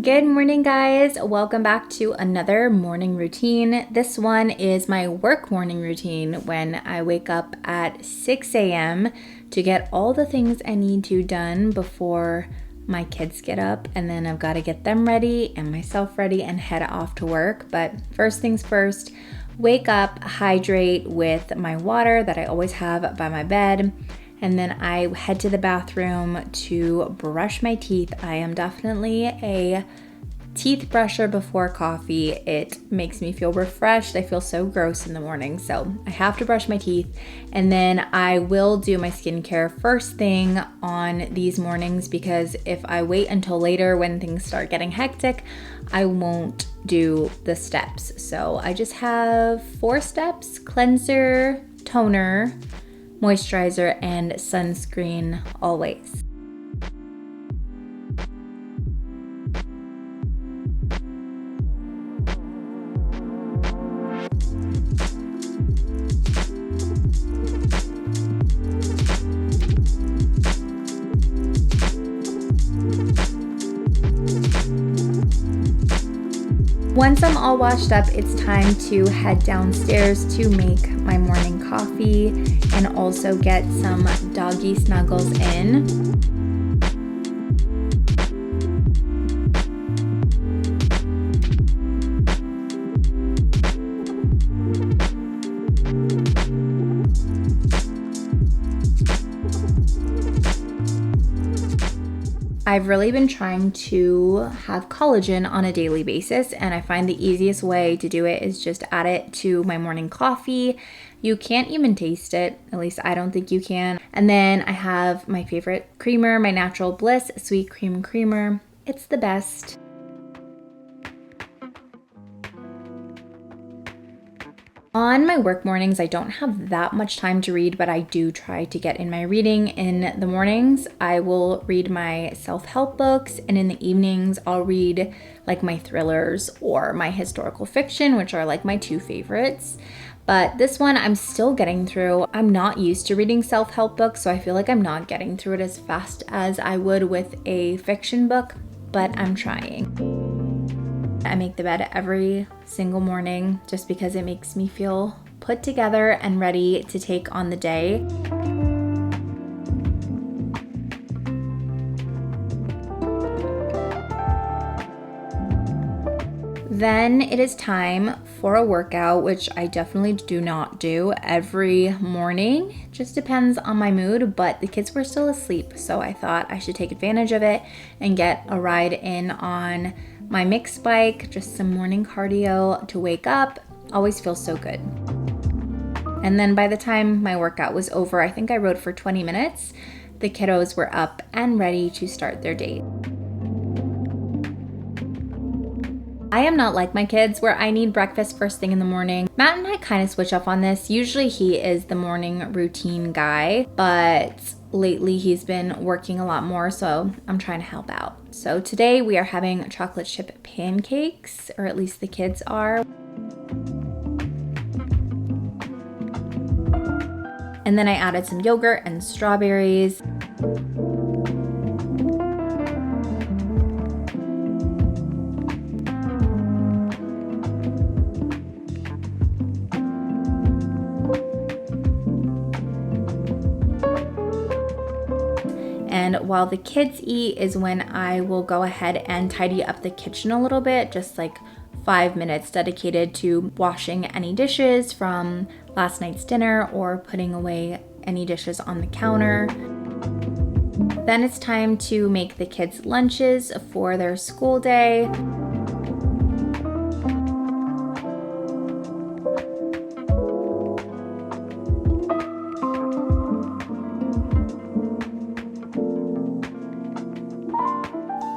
Good morning, guys. Welcome back to another morning routine. This one is my work morning routine when I wake up at 6 a.m. to get all the things I need to done before my kids get up, and then I've got to get them ready and myself ready and head off to work. But first things first, wake up, hydrate with my water that I always have by my bed. And then I head to the bathroom to brush my teeth. I am definitely a teeth brusher before coffee. It makes me feel refreshed. I feel so gross in the morning, so I have to brush my teeth. And then I will do my skincare first thing on these mornings, because if I wait until later when things start getting hectic, I won't do the steps. So I just have 4 steps: cleanser, toner, moisturizer, and sunscreen always. Once I'm all washed up, it's time to head downstairs to make my morning coffee and also get some doggy snuggles in. I've really been trying to have collagen on a daily basis, and I find the easiest way to do it is just add it to my morning coffee. You can't even taste it, at least I don't think you can. And then I have my favorite creamer, my Natural Bliss Sweet Cream Creamer. It's the best. On my work mornings, I don't have that much time to read, but I do try to get in my reading in the mornings. I will read my self-help books, and in the evenings, I'll read like my thrillers or my historical fiction, which are like my 2 favorites. But this one I'm still getting through. I'm not used to reading self-help books, so I feel like I'm not getting through it as fast as I would with a fiction book, but I'm trying. I make the bed every single morning just because it makes me feel put together and ready to take on the day. Then it is time for a workout, which I definitely do not do every morning. Just depends on my mood, but the kids were still asleep, so I thought I should take advantage of it and get a ride in on my mixed bike, just some morning cardio to wake up. Always feels so good. And then by the time my workout was over, I think I rode for 20 minutes. The kiddos were up and ready to start their day. I am not like my kids where I need breakfast first thing in the morning. Matt and I kind of switch up on this. Usually he is the morning routine guy, but lately he's been working a lot more, so I'm trying to help out. So today we are having chocolate chip pancakes, or at least the kids are. And then I added some yogurt and strawberries. And while the kids eat is when I will go ahead and tidy up the kitchen a little bit, just like 5 minutes dedicated to washing any dishes from last night's dinner or putting away any dishes on the counter. Then it's time to make the kids' lunches for their school day.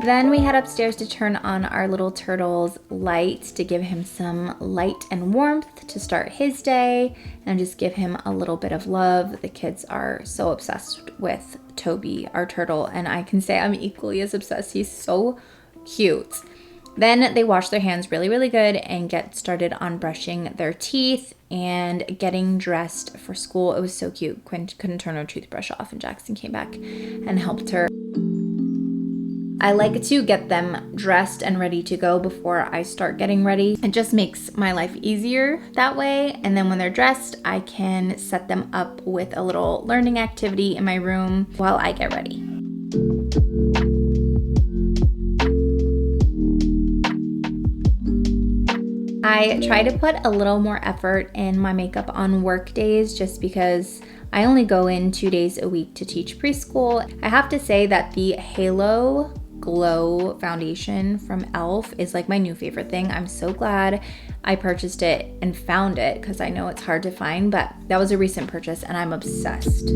Then we head upstairs to turn on our little turtle's light to give him some light and warmth to start his day and just give him a little bit of love. The kids are so obsessed with Toby, our turtle, and I can say I'm equally as obsessed. He's so cute. Then they wash their hands really, really good and get started on brushing their teeth and getting dressed for school. It was so cute. Quinn couldn't turn her toothbrush off, and Jackson came back and helped her. I like to get them dressed and ready to go before I start getting ready. It just makes my life easier that way. And then when they're dressed, I can set them up with a little learning activity in my room while I get ready. I try to put a little more effort in my makeup on work days just because I only go in 2 days a week to teach preschool. I have to say that the Halo Glow foundation from e.l.f. is like my new favorite thing. I'm so glad I purchased it and found it because I know it's hard to find, but that was a recent purchase and I'm obsessed.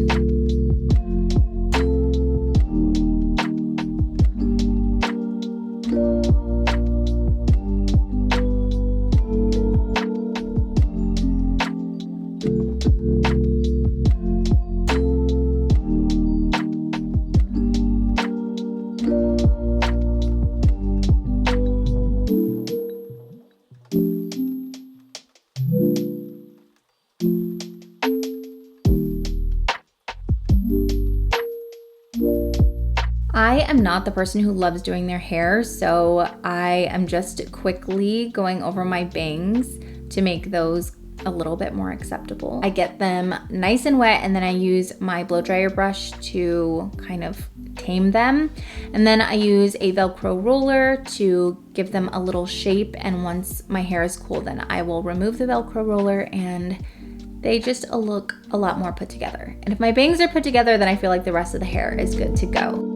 I am not the person who loves doing their hair, so I am just quickly going over my bangs to make those a little bit more acceptable. I get them nice and wet and then I use my blow dryer brush to kind of tame them. And then I use a Velcro roller to give them a little shape. And once my hair is cool, then I will remove the Velcro roller and they just look a lot more put together. And if my bangs are put together, then I feel like the rest of the hair is good to go.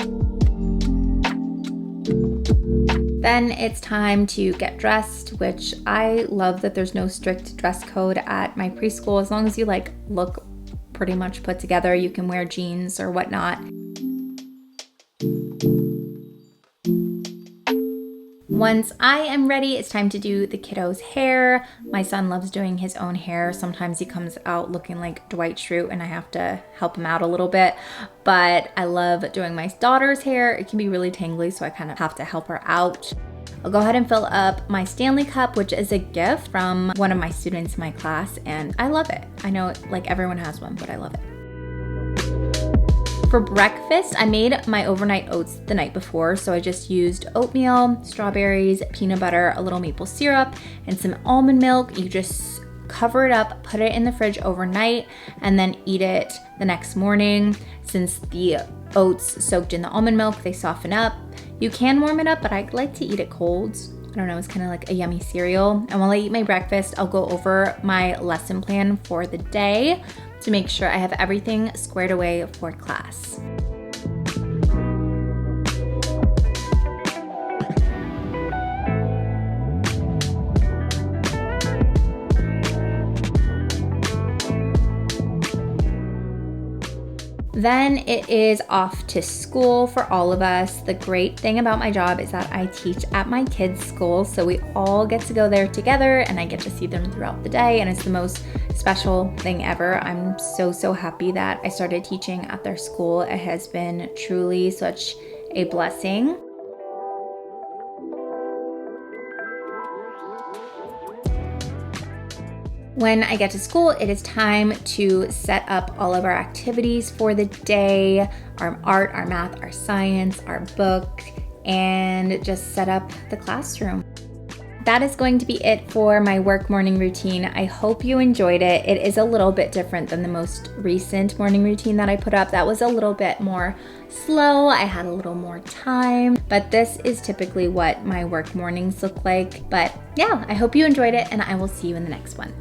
Then it's time to get dressed, which I love that there's no strict dress code at my preschool. As long as you look pretty much put together, you can wear jeans or whatnot. Once I am ready, it's time to do the kiddo's hair. My son loves doing his own hair. Sometimes he comes out looking like Dwight Schrute and I have to help him out a little bit. But I love doing my daughter's hair. It can be really tangly, so I kind of have to help her out. I'll go ahead and fill up my Stanley cup, which is a gift from one of my students in my class, and I love it. I know everyone has one, but I love it. For breakfast, I made my overnight oats the night before, so I just used oatmeal, strawberries, peanut butter, a little maple syrup, and some almond milk. You just cover it up, put it in the fridge overnight, and then eat it the next morning. Since the oats soaked in the almond milk, they soften up. You can warm it up, but I like to eat it cold. I don't know, it's kind of like a yummy cereal. And while I eat my breakfast, I'll go over my lesson plan for the day to make sure I have everything squared away for class. Then it is off to school for all of us. The great thing about my job is that I teach at my kids' school, so we all get to go there together and I get to see them throughout the day, and it's the most special thing ever. I'm so happy that I started teaching at their school. It has been truly such a blessing. When I get to school, it is time to set up all of our activities for the day, our art, our math, our science, our book, and just set up the classroom. That is going to be it for my work morning routine. I hope you enjoyed it. It is a little bit different than the most recent morning routine that I put up. That was a little bit more slow. I had a little more time, but this is typically what my work mornings look like. But yeah, I hope you enjoyed it and I will see you in the next one.